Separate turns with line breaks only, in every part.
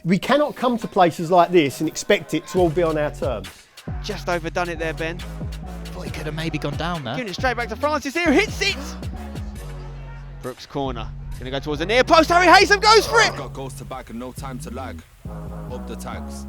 We cannot come to places like this and expect it to all be on our terms.
Just overdone it there, Ben.
Thought he could have maybe gone down there.
Giving it straight back to Francis here, hits it! Brooks corner. Going to go towards the near post. Harry Haysom goes for it!
Got goals to back and no time to lag. Up the tags.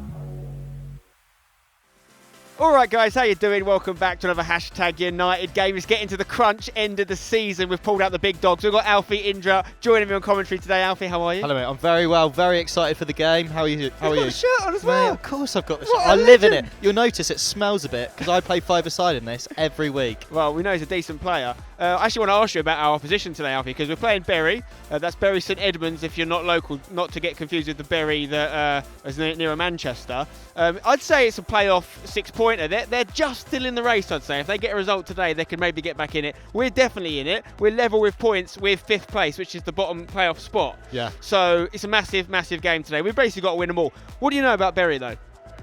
Alright guys, how you doing? Welcome back to another Hashtag United game. It's getting to the crunch end of the season. We've pulled out the big dogs. We've got Alfie Indra joining me on commentary today. Alfie, how are you?
Hello mate, I'm very well, very excited for the game. How are you? How are you?
You've got the shirt on as well.
Mate, of course I've got the
What
shirt.
a
I live in it.
legend.
You'll notice it smells a bit because I play five-a-side in this every week.
Well, we know he's a decent player. I actually want to ask you about our opposition today, Alfie, because we're playing Bury. That's Bury St Edmunds, if you're not local, not to get confused with the Bury that is near Manchester. I'd say it's a playoff six-pointer. They're just still in the race, I'd say. If they get a result today, they can maybe get back in it. We're definitely in it. We're level with points with fifth place, which is the bottom playoff spot.
Yeah.
So it's a massive, massive game today. We've basically got to win them all. What do you know about Bury, though?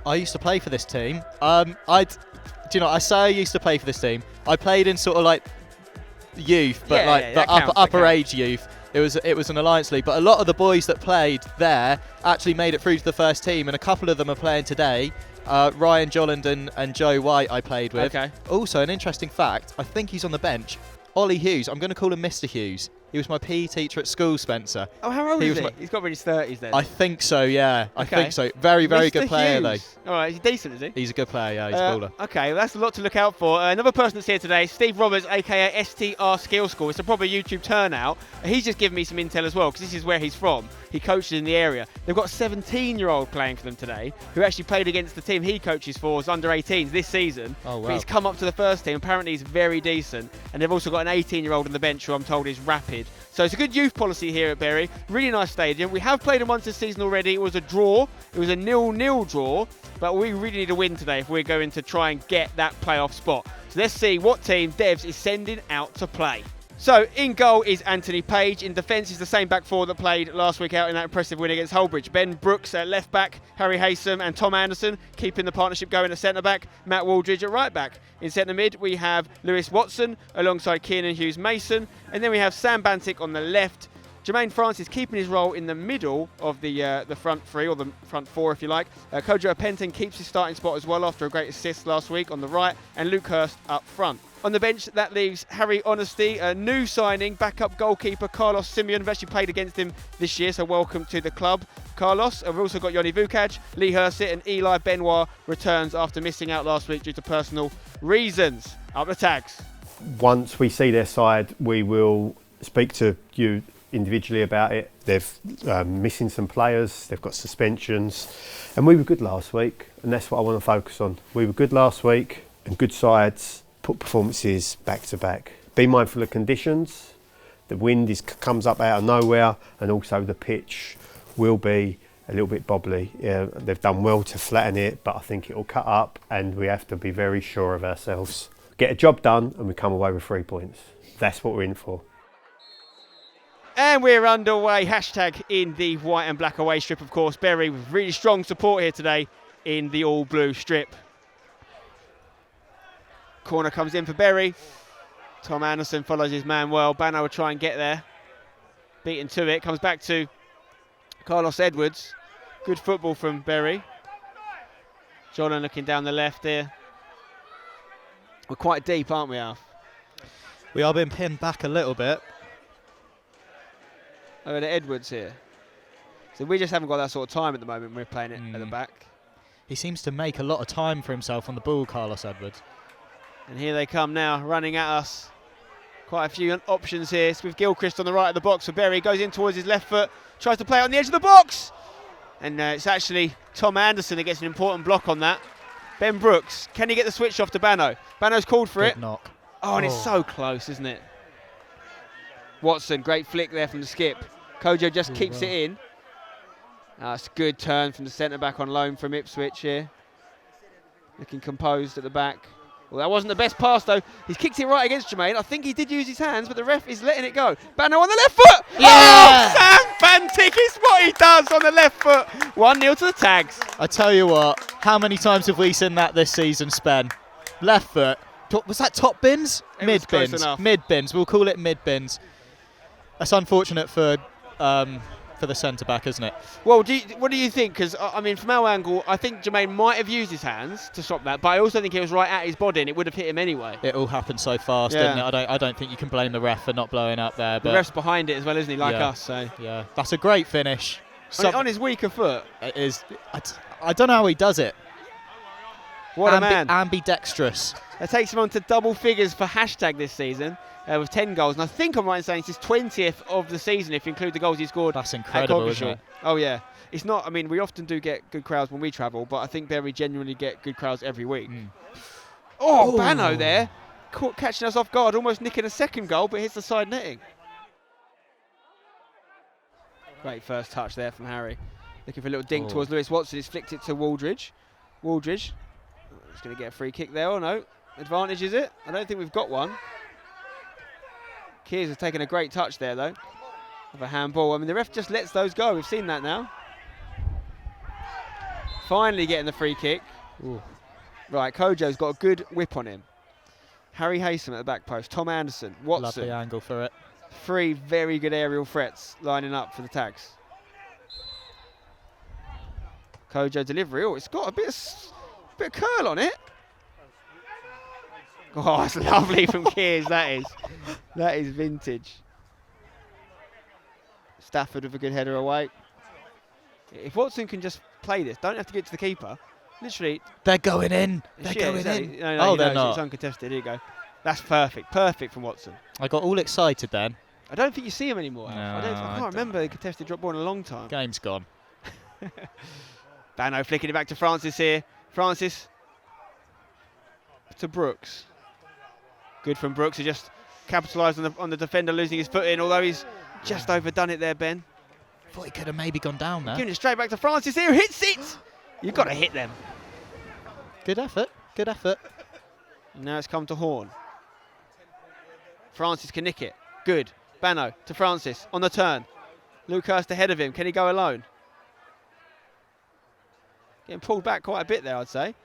I used to play for this team. I say I used to play for this team. I played in sort of like youth, but the upper age youth. It was an Alliance League, but a lot of the boys that played there actually made it through to the first team, and a couple of them are playing today. Ryan Jolland and Joe White I played with.
Okay.
Also, an interesting fact, I think he's on the bench. Ollie Hughes, I'm going to call him Mr. Hughes. He was my PE teacher at school, Spencer.
Oh, how old is he?
was
He's got to be in his 30s then.
I think so, yeah. I
Okay.
think so. Very, very
Mr.
good player,
Hughes. All right, he's decent, is he?
though. He's a good player, yeah. He's a baller.
Okay, well, that's a lot to look out for. Another person that's here today, Steve Roberts, aka STR Skill School. It's a proper YouTube turnout. He's just given me some intel as well, because this is where he's from. He coaches in the area. They've got a 17-year-old playing for them today, who actually played against the team he coaches for as under 18s this season.
Oh, wow.
But he's come up to the first team. Apparently, he's very decent. And they've also got an 18-year-old on the bench who I'm told is rapid. So it's a good youth policy here at Bury. Really nice stadium. We have played them once this season already. It was a draw. It was a 0-0 draw. But we really need a win today if we're going to try and get that playoff spot. So let's see what team Devs is sending out to play. So in goal is Anthony Page. In defence is the same back four that played last week out in that impressive win against Hullbridge. Ben Brooks at left back, Harry Haysom and Tom Anderson keeping the partnership going at centre back. Matt Waldridge at right back. In centre mid we have Lewis Watson alongside Kiernan Hughes Mason, and then we have Sam Bantic on the left. Jermaine Francis keeping his role in the middle of the front three, or the front four if you like. Kojo Penton keeps his starting spot as well after a great assist last week on the right, and Luke Hurst up front. On the bench, that leaves Harry Honesty, a new signing, backup goalkeeper Carlos Simeon. We've actually played against him this year, so welcome to the club, Carlos. We've also got Yoni Vukac, Lee Hursit, and Eli Benoit returns after missing out last week due to personal reasons. Up the tags.
Once we see their side, we will speak to you individually about it. They're missing some players, they've got suspensions, and we were good last week, and that's what I want to focus on. We were good last week, and good sides put performances back to back. Be mindful of conditions. The wind comes up out of nowhere, and also the pitch will be a little bit bobbly. Yeah, they've done well to flatten it, but I think it will cut up, and we have to be very sure of ourselves. Get a job done, and we come away with 3 points. That's what we're in for.
And we're underway. Hashtag in the white and black away strip, of course. Bury with really strong support here today in the all blue strip. Corner comes in for Bury. Tom Anderson follows his man well. Bano will try and get there. Beaten to it. Comes back to Carlos Edwards. Good football from Bury. Jordan looking down the left here. We're quite deep, aren't we, Alf?
We are being pinned back a little bit.
Over to Edwards here. So we just haven't got that sort of time at the moment when we're playing it at the back.
He seems to make a lot of time for himself on the ball, Carlos Edwards.
And here they come now, running at us. Quite a few options here. It's with Gilchrist on the right of the box for Bury. Goes in towards his left foot. Tries to play it on the edge of the box. And it's actually Tom Anderson that gets an important block on that. Ben Brooks, can he get the switch off to Bano? Bano's called for it.
Knock.
Oh, and it's so close, isn't it? Watson, great flick there from the skip. Kojo just keeps it in. That's a good turn from the centre-back on loan from Ipswich here. Looking composed at the back. Well, that wasn't the best pass, though. He's kicked it right against Jermaine. I think he did use his hands, but the ref is letting it go. Bano on the left foot!
Yeah!
Oh, Sam Bantic is what he does on the left foot. 1-0 to the tags.
I tell you what, how many times have we seen that this season, Spen? Left foot. Was that top bins?
It was
Mid
close enough.
bins. Mid bins. We'll call it mid bins. That's unfortunate for for the centre-back, isn't it?
Well, what do you think? Because, I mean, from our angle, I think Jermaine might have used his hands to stop that, but I also think it was right at his body and it would have hit him anyway.
It all happened so fast, didn't it? I don't think you can blame the ref for not blowing up there.
The ref's behind it as well, isn't he, like us? So
yeah, that's a great finish.
On his weaker foot.
It is. I don't know how he does it.
What a man.
Ambidextrous.
That takes him on to double figures for hashtag this season with 10 goals. And I think I'm right in saying it's his 20th of the season if you include the goals he scored.
That's incredible, isn't it?
Oh, yeah. It's not, I mean, we often do get good crowds when we travel, but I think Bury genuinely get good crowds every week. Oh, Bano there. Catching us off guard, almost nicking a second goal, but hits the side netting. Great first touch there from Harry. Looking for a little dink towards Lewis Watson. He's flicked it to Waldridge. Waldridge. He's going to get a free kick there, or no? Advantage, is it? I don't think we've got one. Kears has taken a great touch there, though, of a handball. I mean, the ref just lets those go. We've seen that now. Finally getting the free kick. Ooh. Right, Kojo's got a good whip on him. Harry Haysom at the back post. Tom Anderson. Watson.
Lovely angle for it.
3 very good aerial threats lining up for the tags. Kojo delivery. Oh, it's got a bit of curl on it. Oh, it's lovely from Kears. That is vintage. Stafford with a good header away. If Watson can just play this, don't have to get to the keeper. Literally,
they're going in. They're going in.
No,
they're not.
It's uncontested. Here you go. That's perfect. Perfect from Watson.
I got all excited then.
I don't think you see him anymore.
No,
I can't remember a contested drop ball in a long time.
Game's gone.
Bano flicking it back to Francis here. Francis to Brooks. Good from Brooks. He just capitalised on the defender losing his foot in, although he's just overdone it there, Ben.
Thought he could have maybe gone down there.
Giving it straight back to Francis here. Hits it! You've got to hit them.
Good effort. Good effort.
Now it's come to Horn. Francis can nick it. Good. Bano to Francis on the turn. Lucas ahead of him. Can he go alone? Getting pulled back quite a bit there, I'd say.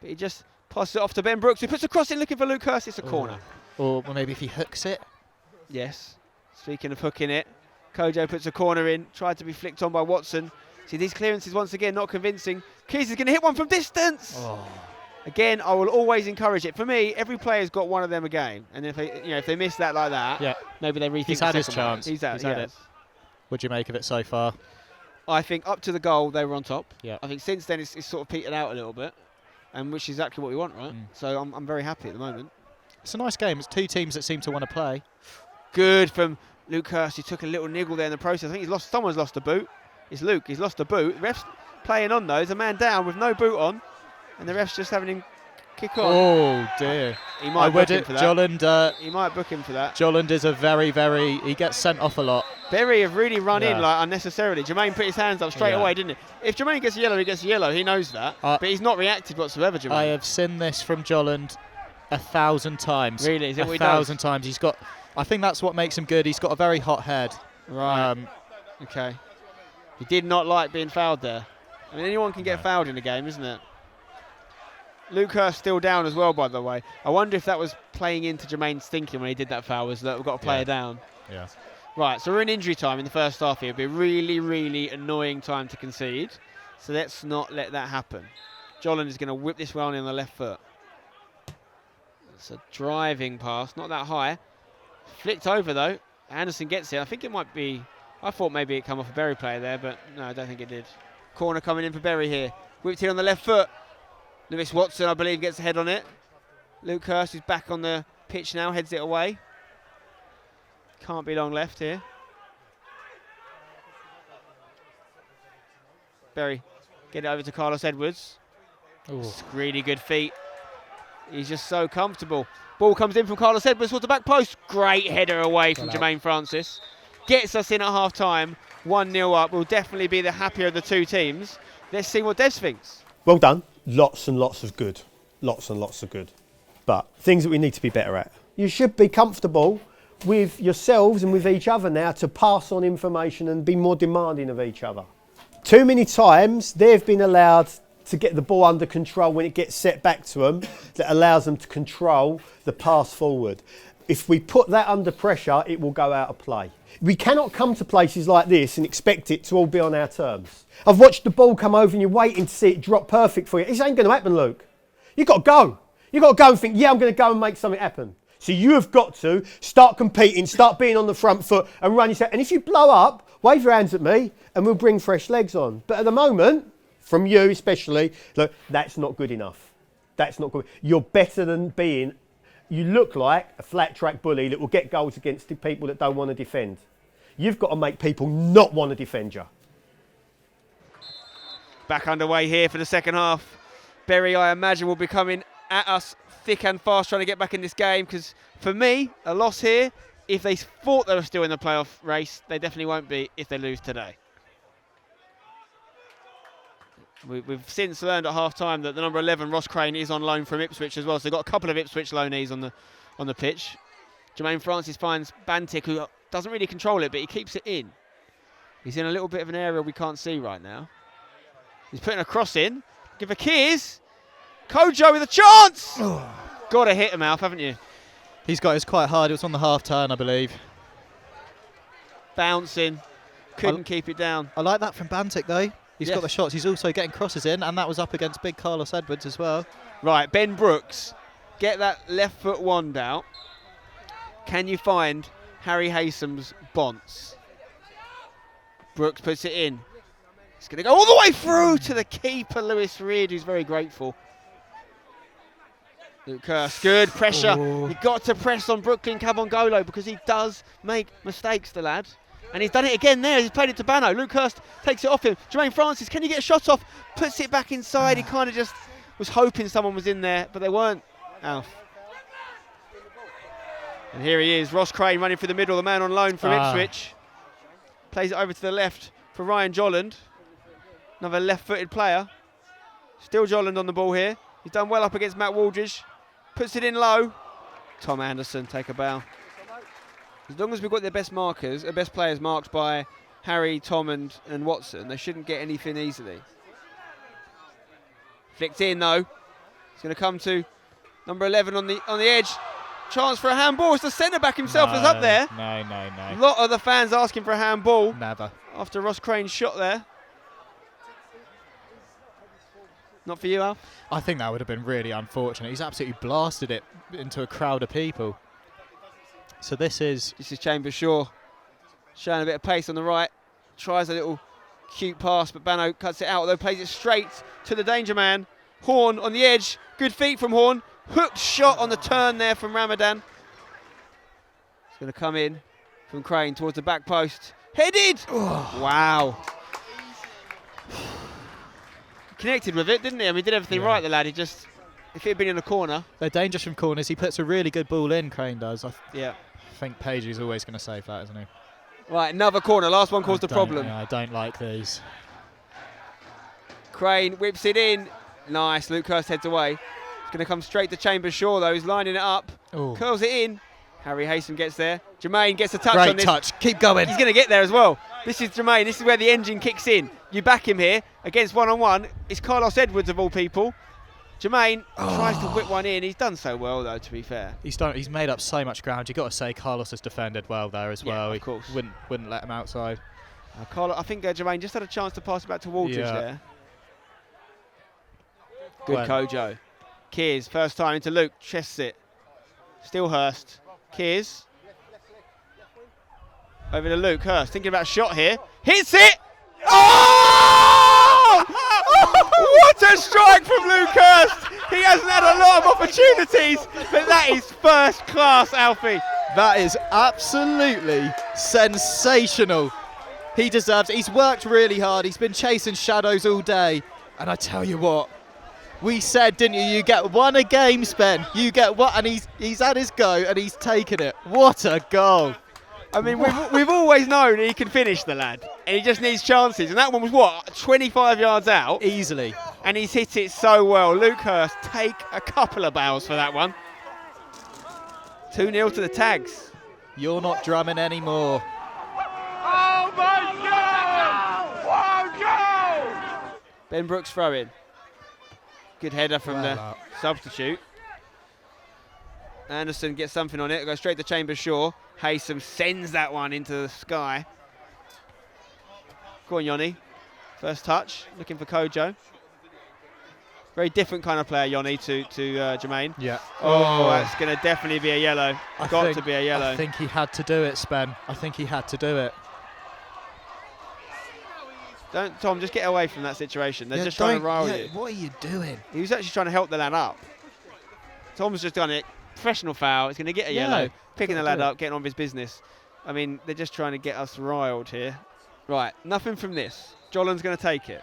But he just passes it off to Ben Brooks, who puts a cross in looking for Lucas. It's a corner.
Or maybe if he hooks it.
Yes. Speaking of hooking it, Kojo puts a corner in. Tried to be flicked on by Watson. See, these clearances once again not convincing. Keys is going to hit one from distance. Again, I will always encourage it. For me, every player's got one of them a game, and if they miss that like that, maybe they rethink.
He's had his chance.
He's had it.
What do you make of it so far?
I think up to the goal they were on top.
Yeah.
I think since then it's sort of petered out a little bit, and which is exactly what we want, right? So I'm very happy at the moment.
It's a nice game. It's 2 teams that seem to want to play.
Good from Lucas. He took a little niggle there in the process. I think someone's lost a boot. It's Luke. He's lost a boot. The ref's playing on though. There's a man down with no boot on, and the ref's just having him kick on.
Oh dear.
He might book him for that.
Jolland,
he might book him for that.
Jolland is a very, he gets sent off a lot.
Bury have really run in like unnecessarily. Jermaine put his hands up straight away, didn't he? If Jermaine gets a yellow, he gets a yellow. He knows that. But he's not reacted whatsoever, Jermaine.
I have seen this from Jolland 1,000 times.
Really? Is it what he does?
1,000 times. He's got, I think that's what makes him good. He's got a very hot head.
Right. Okay. He did not like being fouled there. I mean, anyone can get fouled in a game, isn't it? Lucas still down as well, by the way. I wonder if that was playing into Jermaine's thinking when he did that foul, was that we've got a player down.
Yeah.
Right, so we're in injury time in the first half here. It'll be a really, really annoying time to concede. So let's not let that happen. Jolland is going to whip this one in the left foot. It's a driving pass, not that high. Flicked over, though. Anderson gets it. I think it might be... I thought maybe it come off a Bury player there, but no, I don't think it did. Corner coming in for Bury here. Whipped in on the left foot. Lewis Watson, I believe, gets a head on it. Lucas is back on the pitch now, heads it away. Can't be long left here. Bury, get it over to Carlos Edwards. Really good feet. He's just so comfortable. Ball comes in from Carlos Edwards towards the back post. Great header away from Jermaine Francis. Gets us in at half time. 1-0 up. We'll definitely be the happier of the 2 teams. Let's see what Des thinks.
Well done. Lots and lots of good. Lots and lots of good. But things that we need to be better at. You should be comfortable with yourselves and with each other now to pass on information and be more demanding of each other. Too many times they've been allowed to get the ball under control when it gets set back to them that allows them to control the pass forward. If we put that under pressure, it will go out of play. We cannot come to places like this and expect it to all be on our terms. I've watched the ball come over and you're waiting to see it drop perfect for you. This ain't going to happen, Luke. You've got to go. You've got to go and think, yeah, I'm going to go and make something happen. So you have got to start competing, start being on the front foot and run yourself. And if you blow up, wave your hands at me and we'll bring fresh legs on. But at the moment, from you especially, look, that's not good enough. That's not good. You're better than being, you look like a flat track bully that will get goals against the people that don't want to defend. You've got to make people not want to defend you.
Back underway here for the second half. Bury, I imagine, will be coming at us thick and fast trying to get back in this game, because for me, a loss here, if they thought they were still in the playoff race, they definitely won't be if they lose today. We've since learned at half-time that the number 11, Ross Crane, is on loan from Ipswich as well, so they've got a couple of Ipswich loanees on the pitch. Jermaine Francis finds Bantic, who doesn't really control it, but he keeps it in. He's in a little bit of an area we can't see right now. He's putting a cross in. Give a kiss. Kojo with a chance! Got to hit him, Alf, haven't you?
He's got his quite hard. It was on the half-turn, I believe.
Bouncing. Couldn't keep it down.
I like that from Bantic, though. He's got the shots. He's also getting crosses in, and that was up against big Carlos Edwards as well.
Right, Ben Brooks, get that left foot wand out. Can you find Harry Haysam's Bonce? Brooks puts it in. It's going to go all the way through to the keeper, Lewis Reid, who's very grateful. Luke Hurst, good pressure. You've got to press on Brooklyn Cabongolo because he does make mistakes, the lad. And he's done it again there. He's played it to Bano. Luke Hurst takes it off him. Jermaine Francis, can you get a shot off? Puts it back inside. He kind of just was hoping someone was in there, but they weren't. Alf. And here he is, Ross Crane running through the middle, the man on loan from Ipswich. Plays it over to the left for Ryan Jolland. Another left-footed player. Still Jolland on the ball here. He's done well up against Matt Waldridge. Puts it in low. Tom Anderson, take a bow. As long as we've got their best markers, best players marked by Harry, Tom and Watson, they shouldn't get anything easily. Flicked in though. It's going to come to number 11 on the edge. Chance for a handball. It's the centre-back himself that's up there.
No.
A lot of the fans asking for a handball.
Never.
After Ross Crane's shot there. Not for you, Al?
I think that would have been really unfortunate. He's absolutely blasted it into a crowd of people. So this is
Chambers Shaw. Showing a bit of pace on the right. Tries a little cute pass, but Bano cuts it out, although plays it straight to the danger man. Horn on the edge. Good feet from Horn. Hooked shot on the turn there from Ramadan. It's going to come in from Crane towards the back post. Headed! Oh. Wow. Connected with it, didn't he? I mean, he did everything right, the lad. He just, if it had been in a corner.
They're dangerous from corners. He puts a really good ball in, Crane does. I think Paisley's always going to save that, isn't he?
Right, another corner. Last one caused the problem.
I don't like these.
Crane whips it in. Nice. Luke Hurst heads away. It's going to come straight to Chambers Shaw, though. He's lining it up. Ooh. Curls it in. Harry Haysom gets there. Jermaine gets a touch on this.
Great touch. Keep going.
He's going to get there as well. This is Jermaine. This is where the engine kicks in. You back him here against one-on-one. It's Carlos Edwards, of all people. Jermaine tries to whip one in. He's done so well, though, to be fair.
He's made up so much ground. You've got to say Carlos has defended well there as well.
Of course.
He wouldn't let him outside.
I think Jermaine just had a chance to pass it back to Waldridge there. Good Kojo. Kears, first time into Luke. Chests it. Still Hurst. Kears. Over to Luke Hurst. Thinking about a shot here. Hits it! Oh! What a strike from Luke Hurst! He hasn't had a lot of opportunities, but that is first class, Alfie.
That is absolutely sensational. He deserves it. He's worked really hard. He's been chasing shadows all day. And I tell you what, we said, didn't you? You get one a game, Spen. You get one, and he's had his go, and he's taken it. What a goal!
I mean, we've always known he can finish, the lad, and he just needs chances. And that one was, 25 yards out?
Easily.
And he's hit it so well. Luke Hurst, take a couple of bows for that one. 2-0 to the Tags.
You're not drumming anymore.
Oh, my God! Wow, goal! Ben Brooks throw in. Good header from the substitute. Anderson gets something on it. Goes straight to Chambers Shaw. Haysom sends that one into the sky. Go on, Yoni. First touch. Looking for Kojo. Very different kind of player, Yoni, to Jermaine.
Yeah.
Oh, that's going to definitely be a yellow. Got to be a yellow.
I think he had to do it, Spen. I think he had to do it.
Don't, Tom, just get away from that situation. They're just trying to rile you.
What are you doing?
He was actually trying to help the lad up. Tom's just done it. Professional foul. He's going to get a yellow. Picking the lad up, getting on with his business. I mean, they're just trying to get us riled here. Right, nothing from this. Jolland's going to take it.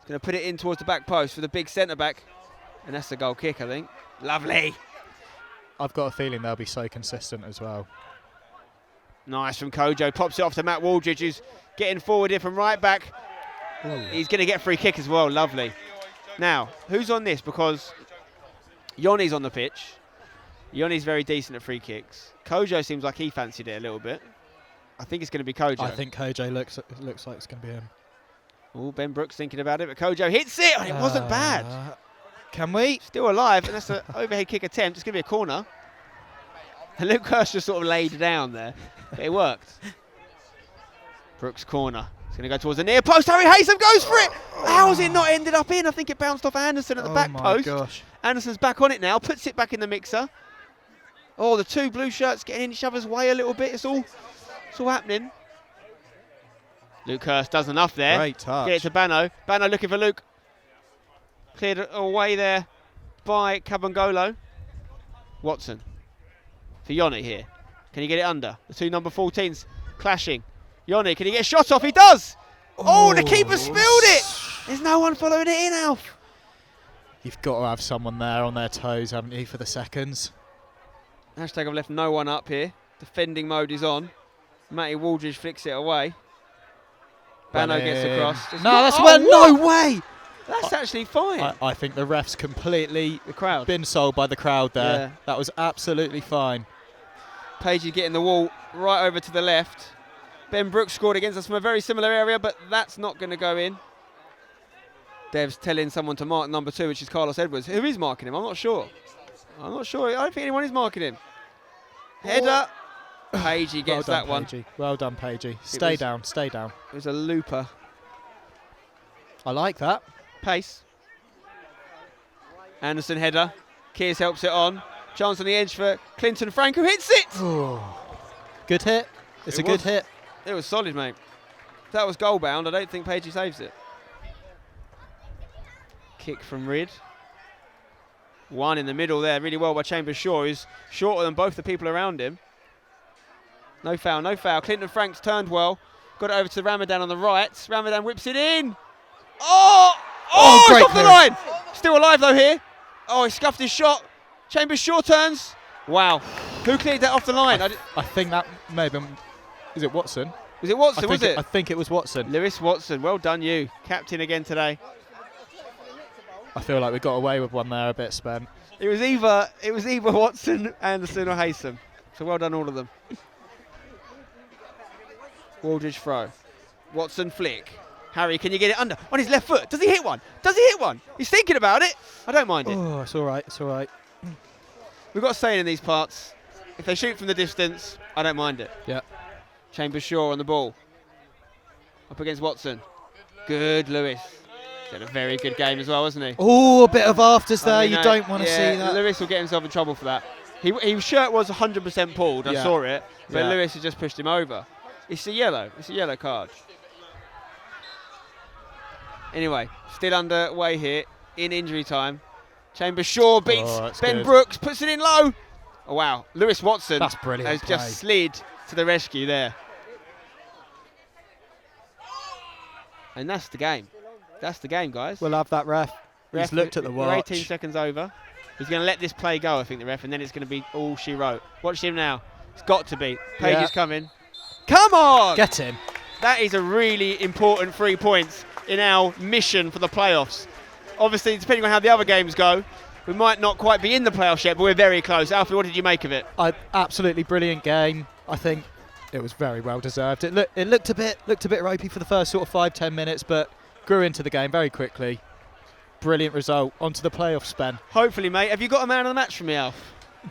He's going to put it in towards the back post for the big centre-back. And that's the goal kick, I think. Lovely.
I've got a feeling they'll be so consistent as well.
Nice from Kojo. Pops it off to Matt Waldridge, who's getting forward here from right back.
Whoa.
He's going to get a free kick as well. Lovely. Now, who's on this? Because Yoni's on the pitch. Yoni's very decent at free kicks. Kojo seems like he fancied it a little bit. I think it's going to be Kojo.
I think Kojo looks like it's going to be him.
Oh, Ben Brooks thinking about it, but Kojo hits it. And it wasn't bad.
Can we?
Still alive, and that's an overhead kick attempt. It's going to be a corner. And Luke Hurst just sort of laid down there. But it worked. Brooks corner. It's going to go towards the near post. Harry Haysom goes for it. How has it not ended up in? I think it bounced off Anderson at the back post.
Gosh.
Anderson's back on it now. Puts it back in the mixer. Oh, the two blue shirts getting in each other's way a little bit. It's all happening. Luke Hurst does enough there.
Great touch.
Get it to Bano. Bano looking for Luke. Cleared away there by Kabangolo. Watson. For Yoni here. Can he get it under? The two number 14s clashing. Yoni, can he get a shot off? He does! Oh, the keeper spilled it! There's no one following it in, Alf.
You've got to have someone there on their toes, haven't you, for the seconds?
Hashtag I've left no one up here. Defending mode is on. Matty Waldridge flicks it away. Bano gets across.
No way!
That's actually fine.
I think the ref's completely
The crowd.
been sold by the crowd there.
Yeah.
That was absolutely fine.
Pagey getting the wall right over to the left. Ben Brooks scored against us from a very similar area, but that's not going to go in. Dev's telling someone to mark number 2, which is Carlos Edwards. Who is marking him? I'm not sure. I don't think anyone is marking him. Header. Pagey gets that one.
Pagey. Well done, Pagey. Stay down.
It was a looper.
I like that.
Pace. Anderson header. Kears helps it on. Chance on the edge for Clinton Frank, who hits it.
Good hit. It's a good hit.
It was solid, mate. If that was goal bound, I don't think Pagey saves it. Kick from Rid. One in the middle there, really well by Chambers Shaw, who's shorter than both the people around him. No foul. Clinton Frank's turned well. Got it over to Ramadan on the right. Ramadan whips it in. Oh, it's off the line. Still alive though here. Oh, he scuffed his shot. Chambers Shaw turns. Wow. Who cleared that off the line?
I think that may have been... Is it Watson?
Was it Watson, was it?
I think it was Watson.
Lewis Watson. Well done you. Captain again today.
I feel like we got away with one there a bit, Spen.
It was either Watson, Anderson or Haysom. So well done all of them. Waldridge throw. Watson flick. Harry, can you get it under? On his left foot. Does he hit one? He's thinking about it. I don't mind it.
Oh, it's all right.
We've got a saying in these parts. If they shoot from the distance, I don't mind it.
Yeah.
Chambers Shaw on the ball. Up against Watson. Good Lewis. He's had a very good game as well, wasn't he?
Oh, a bit of afters there. You don't want to see that.
Lewis will get himself in trouble for that. His shirt was 100% pulled. I saw it. But Lewis has just pushed him over. It's a yellow. It's a yellow card. Anyway, still underway here in injury time. Chambers Shaw beats Ben Brooks, puts it in low. Oh, wow. Lewis Watson
That's brilliant
has
play.
just slid to the rescue there. And that's the game. That's the game, guys.
We'll have that ref. He's looked at the
We're
watch.
18 seconds over. He's going to let this play go, I think, the ref, and then it's going to be all she wrote. Watch him now. It's got to be. Page is coming. Come on!
Get him.
That is a really important 3 points in our mission for the playoffs. Obviously, depending on how the other games go, we might not quite be in the playoffs yet, but we're very close. Alfie, what did you make of it?
Absolutely brilliant game. I think it was very well deserved. It looked a bit ropey for the first sort of 5-10 minutes, but grew into the game very quickly. Brilliant result. On to the playoffs, Ben.
Hopefully, mate. Have you got a man of the match for me, Alf?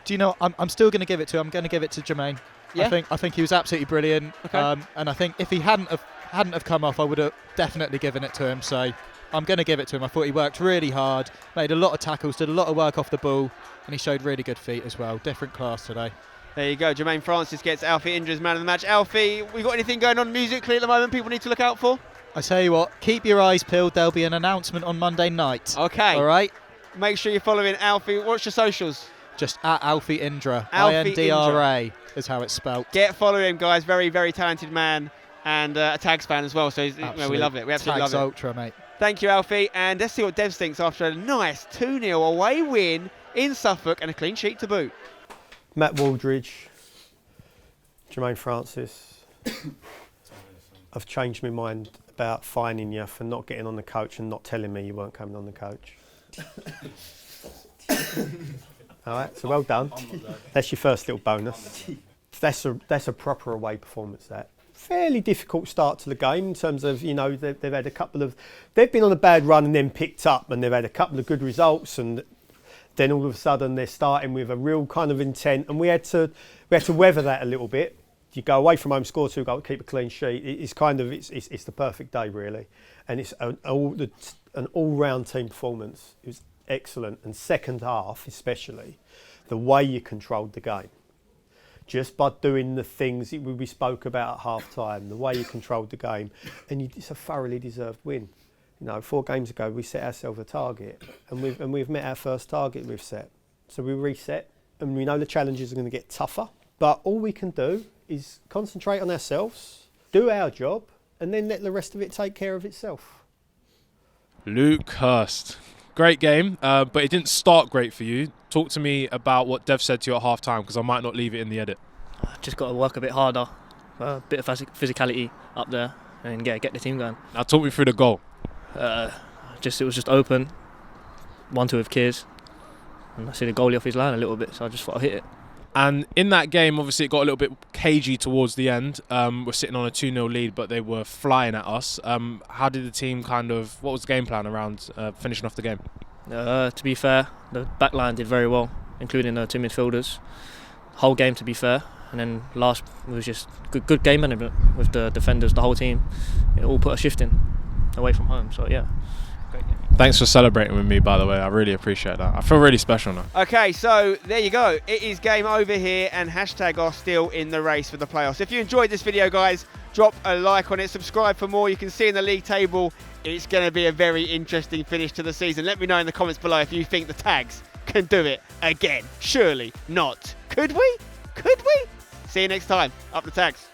Do you know? I'm still going to give it to him. I'm going to give it to Jermaine.
Yeah?
I think he was absolutely brilliant.
Okay.
And I think if he hadn't have come off, I would have definitely given it to him. So I'm going to give it to him. I thought he worked really hard, made a lot of tackles, did a lot of work off the ball, and he showed really good feet as well. Different class today.
There you go. Jermaine Francis gets Alfie Indra's man of the match. Alfie, we got anything going on musically at the moment people need to look out for?
I tell you what, keep your eyes peeled. There'll be an announcement on Monday night.
Okay.
All right.
Make sure you're following Alfie. What's your socials?
Just at Alfie Indra.
Alfie
INDRA is how it's spelt.
Get following him, guys. Very, very talented man, and a Tags fan as well. So we love it. We absolutely
Tags
love it.
Ultra, mate.
Thank you, Alfie. And let's see what Devs thinks after a nice 2-0 away win in Suffolk and a clean sheet to boot.
Matt Waldridge, Jermaine Francis. I've changed my mind about fining you for not getting on the coach and not telling me you weren't coming on the coach. All right, so well done. That's your first little bonus. That's a proper away performance. That fairly difficult start to the game in terms of, you know, they've had a couple of, they've been on a bad run and then picked up, and they've had a couple of good results, and then all of a sudden they're starting with a real kind of intent, and we had to weather that a little bit. You go away from home, score 2 goals, keep a clean sheet. It's kind of it's the perfect day really, and it's an all-round team performance. It was excellent, and second half especially, the way you controlled the game, just by doing the things we spoke about at half time, the way you controlled the game, and it's a thoroughly deserved win. You know, 4 games ago we set ourselves a target, and we've met our first target we've set. So we reset, and we know the challenges are going to get tougher, but all we can do is concentrate on ourselves, do our job, and then let the rest of it take care of itself.
Luke Hurst. Great game, but it didn't start great for you. Talk to me about what Dev said to you at half time, because I might not leave it in the edit.
Just got to work a bit harder, a bit of physicality up there, and get the team going.
Now talk me through the goal.
It was just open, 1-2 with Kears, and I see the goalie off his line a little bit, so I just thought I'd hit it.
And in that game, obviously, it got a little bit cagey towards the end. We're sitting on a 2-0 lead, but they were flying at us. How did the team what was the game plan around finishing off the game?
To be fair, the back line did very well, including the 2 midfielders. Whole game, to be fair. And then last was just good game management with the defenders, the whole team. It all put a shift in away from home, so yeah. Great game.
Thanks for celebrating with me, by the way. I really appreciate that. I feel really special now.
Okay, so there you go. It is game over here, and hashtag are still in the race for the playoffs. If you enjoyed this video, guys, drop a like on it, subscribe for more. You can see in the league table, it's going to be a very interesting finish to the season. Let me know in the comments below if you think the Tags can do it again. Surely not. Could we? Could we? See you next time. Up the Tags.